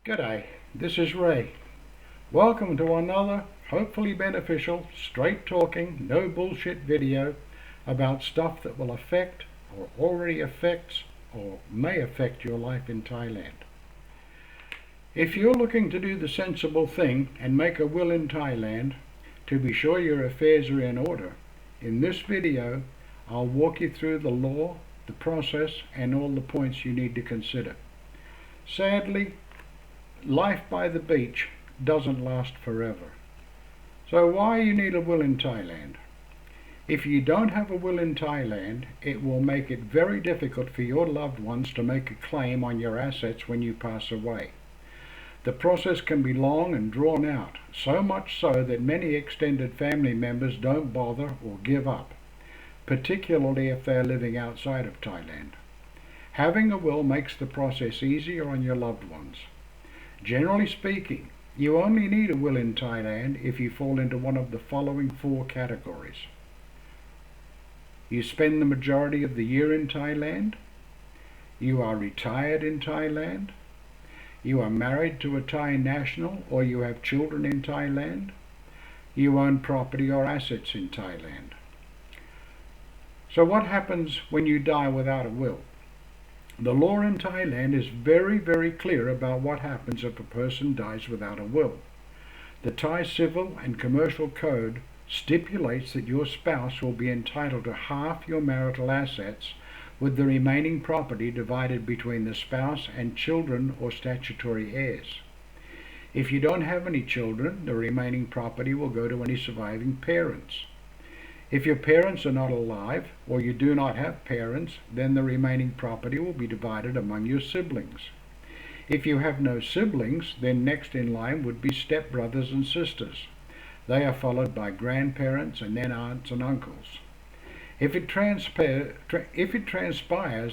G'day, this is Ray. Welcome to another hopefully beneficial, straight talking, no bullshit video about stuff that will affect or already affects or may affect your life in Thailand. If you're looking to do the sensible thing and make a will in Thailand to be sure your affairs are in order, in this video I'll walk you through the law, the process and all the points you need to consider. Sadly, life by the beach doesn't last forever. So why you need a will in Thailand? If you don't have a will in Thailand, it will make it very difficult for your loved ones to make a claim on your assets when you pass away. The process can be long and drawn out, so much so that many extended family members don't bother or give up, particularly if they're living outside of Thailand. Having a will makes the process easier on your loved ones. Generally speaking, you only need a will in Thailand if you fall into one of the following four categories. You spend the majority of the year in Thailand. You are retired in Thailand. You are married to a Thai national or you have children in Thailand. You own property or assets in Thailand. So what happens when you die without a will? The law in Thailand is very, very clear about what happens if a person dies without a will. The Thai Civil and Commercial Code stipulates that your spouse will be entitled to half your marital assets, with the remaining property divided between the spouse and children or statutory heirs. If you don't have any children, the remaining property will go to any surviving parents. If your parents are not alive, or you do not have parents, then the remaining property will be divided among your siblings. If you have no siblings, then next in line would be stepbrothers and sisters. They are followed by grandparents and then aunts and uncles. If it transpires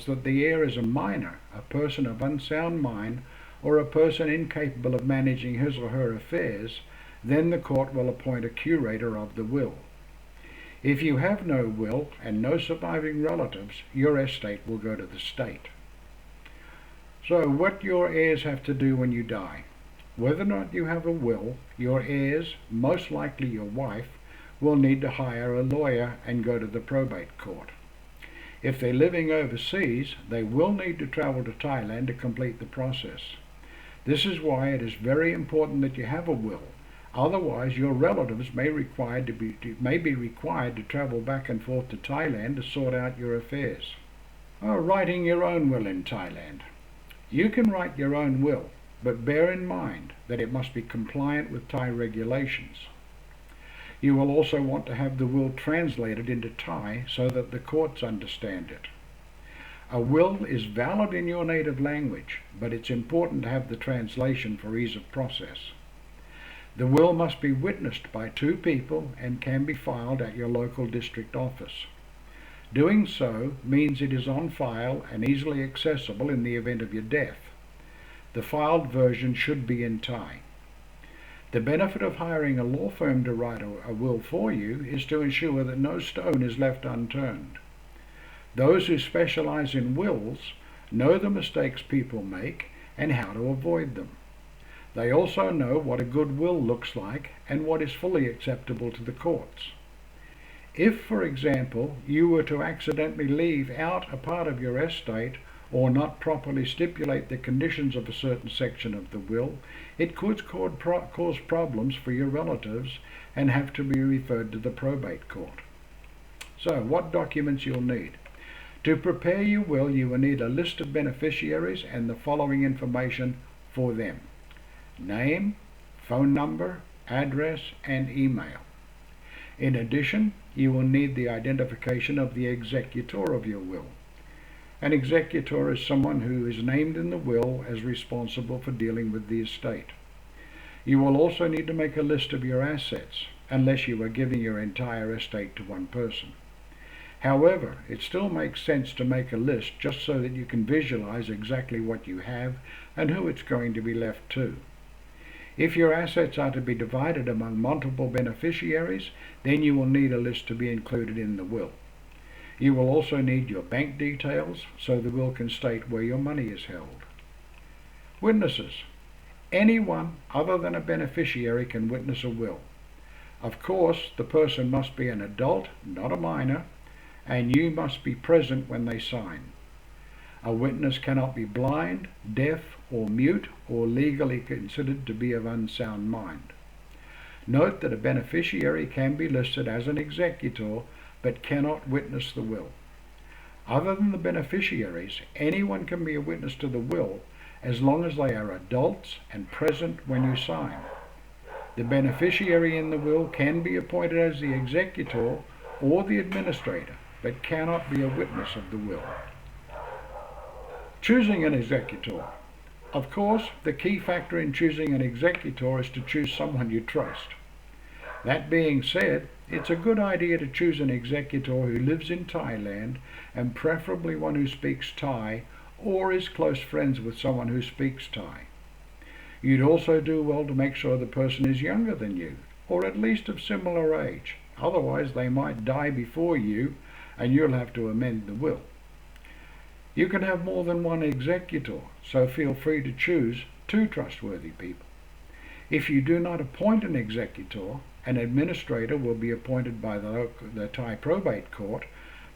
that the heir is a minor, a person of unsound mind, or a person incapable of managing his or her affairs, then the court will appoint a curator of the will. If you have no will and no surviving relatives, your estate will go to the state. So what your heirs have to do when you die? Whether or not you have a will, your heirs, most likely your wife, will need to hire a lawyer and go to the probate court. If they're living overseas, they will need to travel to Thailand to complete the process. This is why it is very important that you have a will. Otherwise, your relatives may be required to travel back and forth to Thailand to sort out your affairs. Writing your own will in Thailand. You can write your own will, but bear in mind that it must be compliant with Thai regulations. You will also want to have the will translated into Thai so that the courts understand it. A will is valid in your native language, but it's important to have the translation for ease of process. The will must be witnessed by two people and can be filed at your local district office. Doing so means it is on file and easily accessible in the event of your death. The filed version should be in Thai. The benefit of hiring a law firm to write a will for you is to ensure that no stone is left unturned. Those who specialize in wills know the mistakes people make and how to avoid them. They also know what a good will looks like and what is fully acceptable to the courts. If, for example, you were to accidentally leave out a part of your estate or not properly stipulate the conditions of a certain section of the will, it could cause problems for your relatives and have to be referred to the probate court. So, what documents you'll need? To prepare your will, you will need a list of beneficiaries and the following information for them: name, phone number, address, and email. In addition, you will need the identification of the executor of your will. An executor is someone who is named in the will as responsible for dealing with the estate. You will also need to make a list of your assets, unless you are giving your entire estate to one person. However, it still makes sense to make a list just so that you can visualize exactly what you have and who it's going to be left to. If your assets are to be divided among multiple beneficiaries, then you will need a list to be included in the will. You will also need your bank details so the will can state where your money is held. Witnesses. anyone other than a beneficiary can witness a will. Of course, the person must be an adult, not a minor, and you must be present when they sign. A witness cannot be blind, deaf, or mute, or legally considered to be of unsound mind. Note that a beneficiary can be listed as an executor, but cannot witness the will. Other than the beneficiaries, anyone can be a witness to the will as long as they are adults and present when you sign. The beneficiary in the will can be appointed as the executor or the administrator, but cannot be a witness of the will. Choosing an executor. Of course, the key factor in choosing an executor is to choose someone you trust. That being said, it's a good idea to choose an executor who lives in Thailand, and preferably one who speaks Thai or is close friends with someone who speaks Thai. You'd also do well to make sure the person is younger than you, or at least of similar age. Otherwise, they might die before you, and you'll have to amend the will. You can have more than one executor, so feel free to choose 2 trustworthy people. If you do not appoint an executor, an administrator will be appointed by the Thai probate court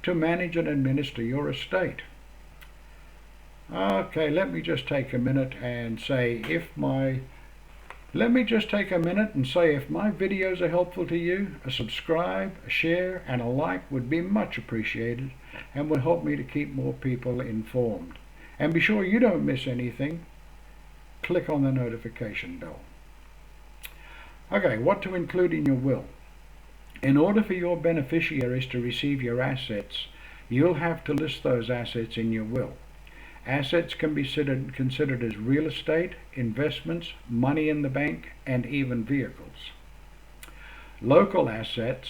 to manage and administer your estate. Okay, let me just take a minute and say if my videos are helpful to you, a subscribe, a share, and a like would be much appreciated and will help me to keep more people informed. And be sure you don't miss anything. Click on the notification bell. Okay, what to include in your will. In order for your beneficiaries to receive your assets, you'll have to list those assets in your will. Assets can be considered as real estate, investments, money in the bank, and even vehicles. Local assets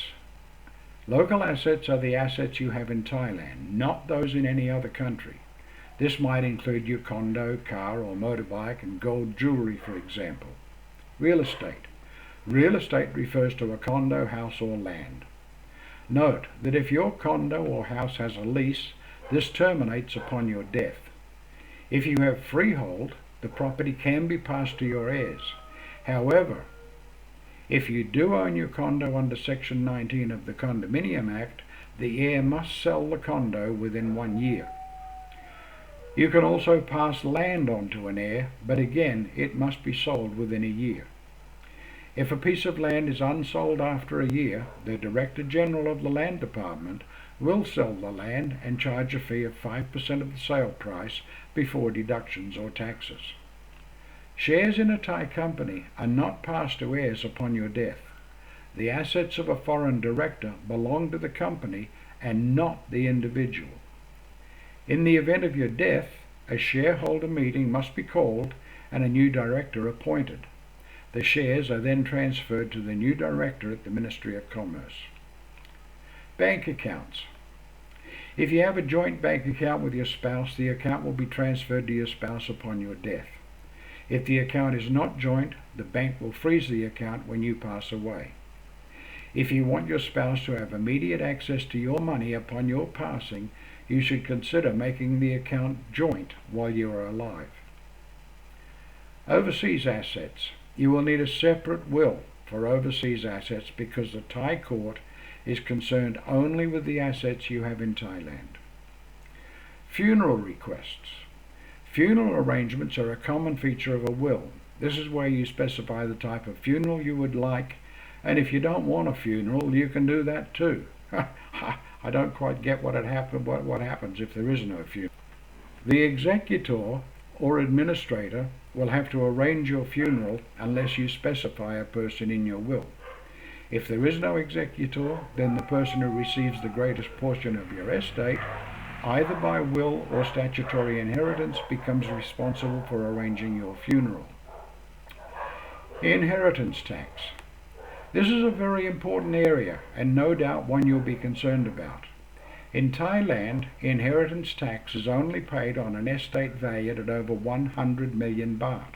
are the assets you have in Thailand, not those in any other country. This might include your condo, car, or motorbike, and gold jewelry, for example. Real estate. Real estate refers to a condo, house, or land. Note that if your condo or house has a lease, this terminates upon your death. If you have freehold, the property can be passed to your heirs. However, if you do own your condo under Section 19 of the Condominium Act, the heir must sell the condo within 1 year. You can also pass land on to an heir, but again, it must be sold within a year. If a piece of land is unsold after a year, the Director General of the Land Department will sell the land and charge a fee of 5% of the sale price before deductions or taxes. Shares in a Thai company are not passed to heirs upon your death. The assets of a foreign director belong to the company and not the individual. In the event of your death, a shareholder meeting must be called and a new director appointed. The shares are then transferred to the new director at the Ministry of Commerce. Bank accounts. If you have a joint bank account with your spouse, the account will be transferred to your spouse upon your death. If the account is not joint, the bank will freeze the account when you pass away. If you want your spouse to have immediate access to your money upon your passing, you should consider making the account joint while you are alive. Overseas assets. You will need a separate will for overseas assets because the Thai court is concerned only with the assets you have in Thailand. Funeral requests. Funeral arrangements are a common feature of a will. This is where you specify the type of funeral you would like, and if you don't want a funeral, you can do that too. I don't quite get what happens if there is no funeral. The executor or administrator will have to arrange your funeral unless you specify a person in your will. If there is no executor, then the person who receives the greatest portion of your estate, either by will or statutory inheritance, becomes responsible for arranging your funeral. Inheritance tax. This is a very important area and no doubt one you'll be concerned about. In Thailand, inheritance tax is only paid on an estate valued at over 100 million baht.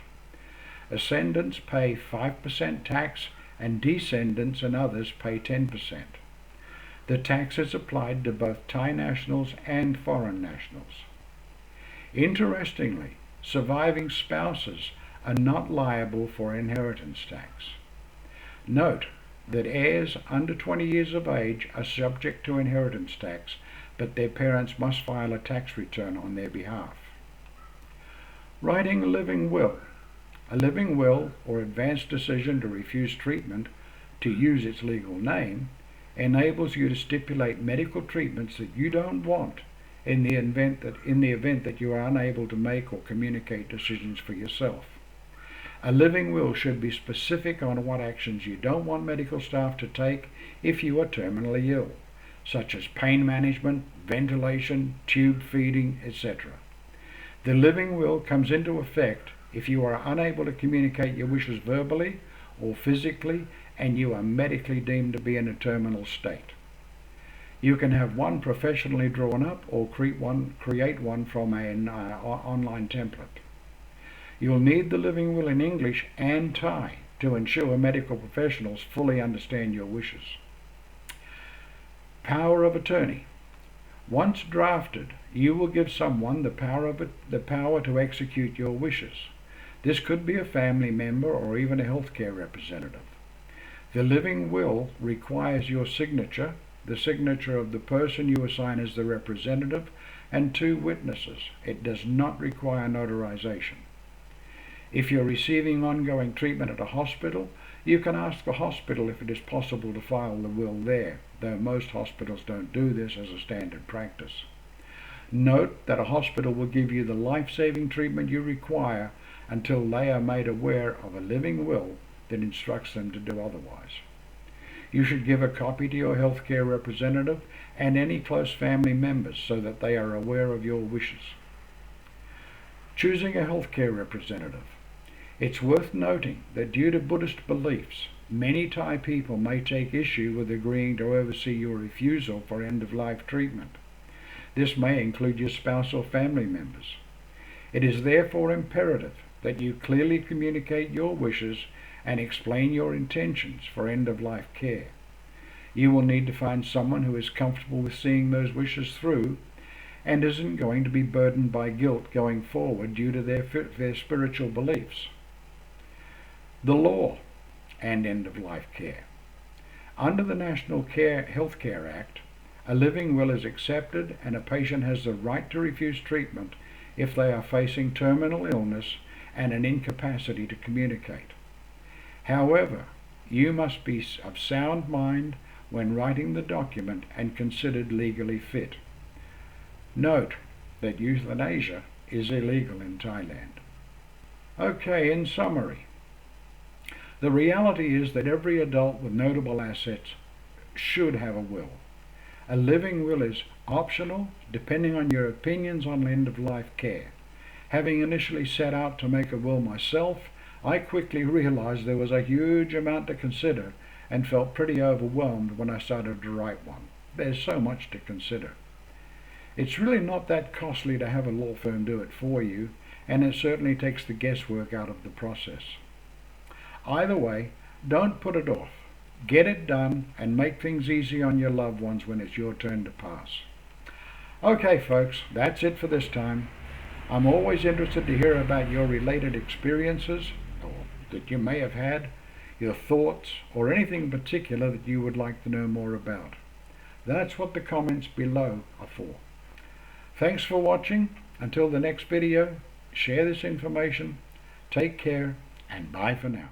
Ascendants pay 5% tax and descendants and others pay 10%. The tax is applied to both Thai nationals and foreign nationals. Interestingly, surviving spouses are not liable for inheritance tax. Note that heirs under 20 years of age are subject to inheritance tax, but their parents must file a tax return on their behalf. Writing a living will. A living will, or advance decision to refuse treatment, to use its legal name, enables you to stipulate medical treatments that you don't want in the event that you are unable to make or communicate decisions for yourself. A living will should be specific on what actions you don't want medical staff to take if you are terminally ill, such as pain management, ventilation, tube feeding, etc. The living will comes into effect if you are unable to communicate your wishes verbally or physically and you are medically deemed to be in a terminal state. You can have one professionally drawn up or create one from an online template. You'll need the living will in English and Thai to ensure medical professionals fully understand your wishes. Power of attorney. Once drafted, you will give someone the power to execute your wishes. This could be a family member or even a healthcare representative. The living will requires your signature, the signature of the person you assign as the representative, and 2 witnesses. It does not require notarization. If you're receiving ongoing treatment at a hospital, you can ask the hospital if it is possible to file the will there, though most hospitals don't do this as a standard practice. Note that a hospital will give you the life-saving treatment you require until they are made aware of a living will that instructs them to do otherwise. You should give a copy to your healthcare representative and any close family members so that they are aware of your wishes. Choosing a healthcare representative. It's worth noting that due to Buddhist beliefs, many Thai people may take issue with agreeing to oversee your refusal for end-of-life treatment. This may include your spouse or family members. It is therefore imperative that you clearly communicate your wishes and explain your intentions for end-of-life care. You will need to find someone who is comfortable with seeing those wishes through and isn't going to be burdened by guilt going forward due to their spiritual beliefs. The law and end-of-life care. Under the National Health Care Act, a living will is accepted and a patient has the right to refuse treatment if they are facing terminal illness and an incapacity to communicate. However, you must be of sound mind when writing the document and considered legally fit. Note that euthanasia is illegal in Thailand. Okay, in summary, the reality is that every adult with notable assets should have a will. A living will is optional depending on your opinions on end-of-life care. Having initially set out to make a will myself, I quickly realized there was a huge amount to consider and felt pretty overwhelmed when I started to write one. There's so much to consider. It's really not that costly to have a law firm do it for you, and it certainly takes the guesswork out of the process. Either way, don't put it off. Get it done and make things easy on your loved ones when it's your turn to pass. Okay folks, that's it for this time. I'm always interested to hear about your related experiences that you may have had, your thoughts, or anything in particular that you would like to know more about. That's what the comments below are for. Thanks for watching. Until the next video, share this information, take care, and bye for now.